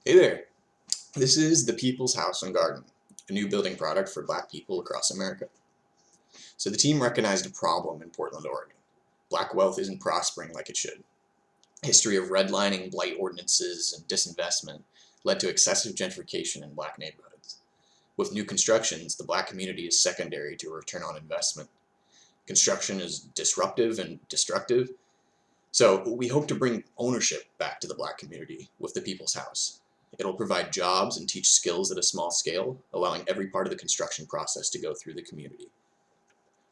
Hey there! This is the People's House and Garden, a new building product for Black people across America. So the team recognized a problem in Portland, Oregon. Black wealth isn't prospering like it should. History of redlining, blight ordinances, and disinvestment led to excessive gentrification in Black neighborhoods. With new constructions, the Black community is secondary to a return on investment. Construction is disruptive and destructive, so we hope to bring ownership back to the Black community with the People's House. It'll provide jobs and teach skills at a small scale, allowing every part of the construction process to go through the community.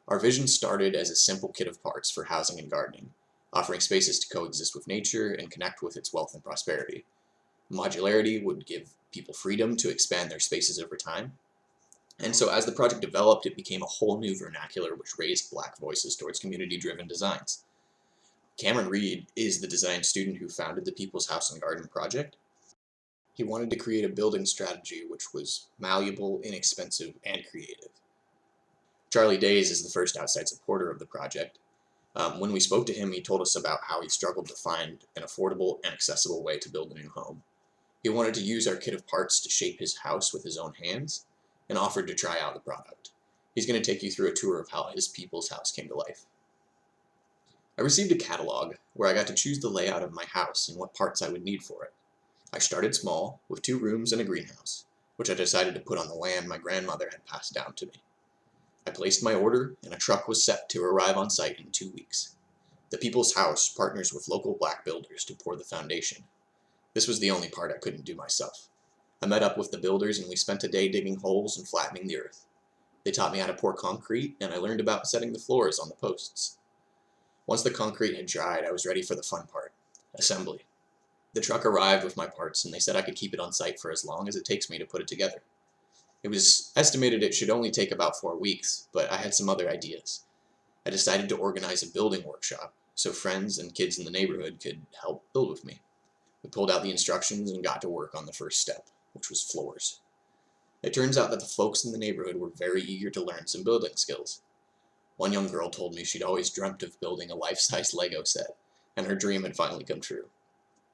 Our vision started as a simple kit of parts for housing and gardening, offering spaces to coexist with nature and connect with its wealth and prosperity. Modularity would give people freedom to expand their spaces over time. And so as the project developed, it became a whole new vernacular which raised Black voices towards community-driven designs. J Reid is the design student who founded the People's House and Garden project. He wanted to create a building strategy which was malleable, inexpensive, and creative. Charlie Days is the first outside supporter of the project. When we spoke to him, he told us about how he struggled to find an affordable and accessible way to build a new home. He wanted to use our kit of parts to shape his house with his own hands, and offered to try out the product. He's going to take you through a tour of how his People's House came to life. I received a catalog where I got to choose the layout of my house and what parts I would need for it. I started small, with 2 rooms and a greenhouse, which I decided to put on the land my grandmother had passed down to me. I placed my order, and a truck was set to arrive on site in 2 weeks. The People's House partners with local Black builders to pour the foundation. This was the only part I couldn't do myself. I met up with the builders and we spent a day digging holes and flattening the earth. They taught me how to pour concrete, and I learned about setting the floors on the posts. Once the concrete had dried, I was ready for the fun part, assembly. The truck arrived with my parts, and they said I could keep it on site for as long as it takes me to put it together. It was estimated it should only take about 4 weeks, but I had some other ideas. I decided to organize a building workshop, so friends and kids in the neighborhood could help build with me. We pulled out the instructions and got to work on the first step, which was floors. It turns out that the folks in the neighborhood were very eager to learn some building skills. One young girl told me she'd always dreamt of building a life-size Lego set, and her dream had finally come true.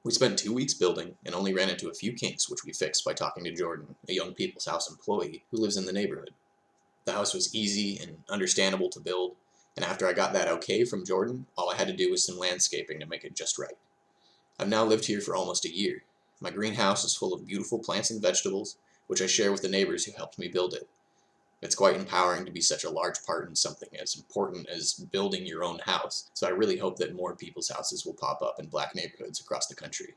We spent 2 weeks building and only ran into a few kinks which we fixed by talking to Jordan, a young People's House employee who lives in the neighborhood. The house was easy and understandable to build, and after I got that okay from Jordan, all I had to do was some landscaping to make it just right. I've now lived here for almost a year. My greenhouse is full of beautiful plants and vegetables, which I share with the neighbors who helped me build it. It's quite empowering to be such a large part in something as important as building your own house, so I really hope that more People's Houses will pop up in Black neighborhoods across the country.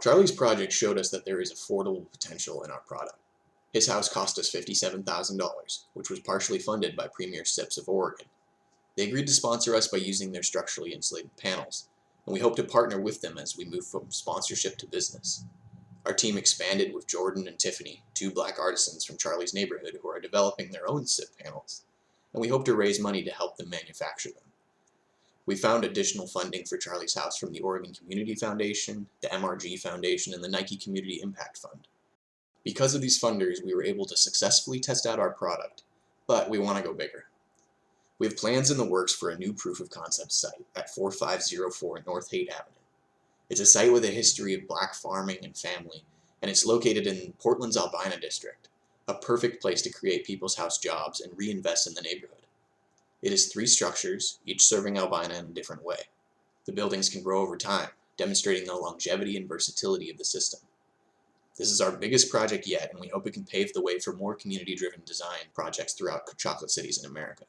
Charlie's project showed us that there is affordable potential in our product. His house cost us $57,000, which was partially funded by Premier SIPs of Oregon. They agreed to sponsor us by using their structurally insulated panels, and we hope to partner with them as we move from sponsorship to business. Our team expanded with Jordan and Tiffany, 2 Black artisans from Charlie's neighborhood who are developing their own SIP panels, and we hope to raise money to help them manufacture them. We found additional funding for Charlie's House from the Oregon Community Foundation, the MRG Foundation, and the Nike Community Impact Fund. Because of these funders, we were able to successfully test out our product, but we want to go bigger. We have plans in the works for a new proof of concept site at 4504 North Haight Avenue. It's a site with a history of Black farming and family, and it's located in Portland's Albina district, a perfect place to create People's House jobs and reinvest in the neighborhood. It is 3 structures, each serving Albina in a different way. The buildings can grow over time, demonstrating the longevity and versatility of the system. This is our biggest project yet, and we hope it can pave the way for more community-driven design projects throughout chocolate cities in America.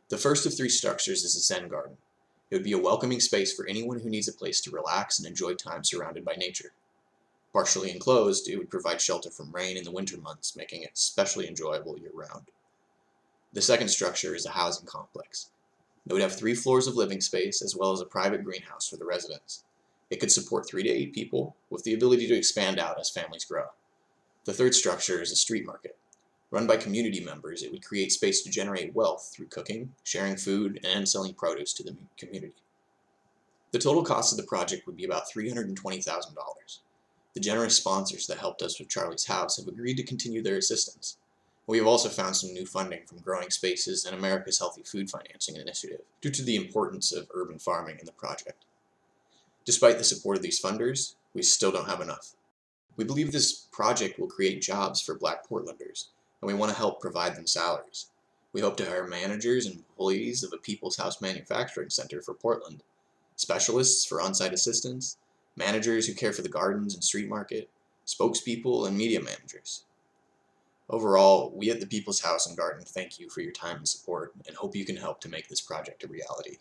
The first of 3 structures is a Zen garden. It would be a welcoming space for anyone who needs a place to relax and enjoy time surrounded by nature. Partially enclosed, it would provide shelter from rain in the winter months, making it especially enjoyable year-round. The second structure is a housing complex. It would have 3 floors of living space as well as a private greenhouse for the residents. It could support 3 to 8 people, with the ability to expand out as families grow. The third structure is a street market. Run by community members, it would create space to generate wealth through cooking, sharing food, and selling produce to the community. The total cost of the project would be about $320,000. The generous sponsors that helped us with Charlie's House have agreed to continue their assistance. We have also found some new funding from Growing Spaces and America's Healthy Food Financing Initiative due to the importance of urban farming in the project. Despite the support of these funders, we still don't have enough. We believe this project will create jobs for Black Portlanders, and we want to help provide them salaries. We hope to hire managers and employees of a People's House Manufacturing Center for Portland, specialists for on-site assistance, managers who care for the gardens and street market, spokespeople, and media managers. Overall, we at the People's House and Garden thank you for your time and support and hope you can help to make this project a reality.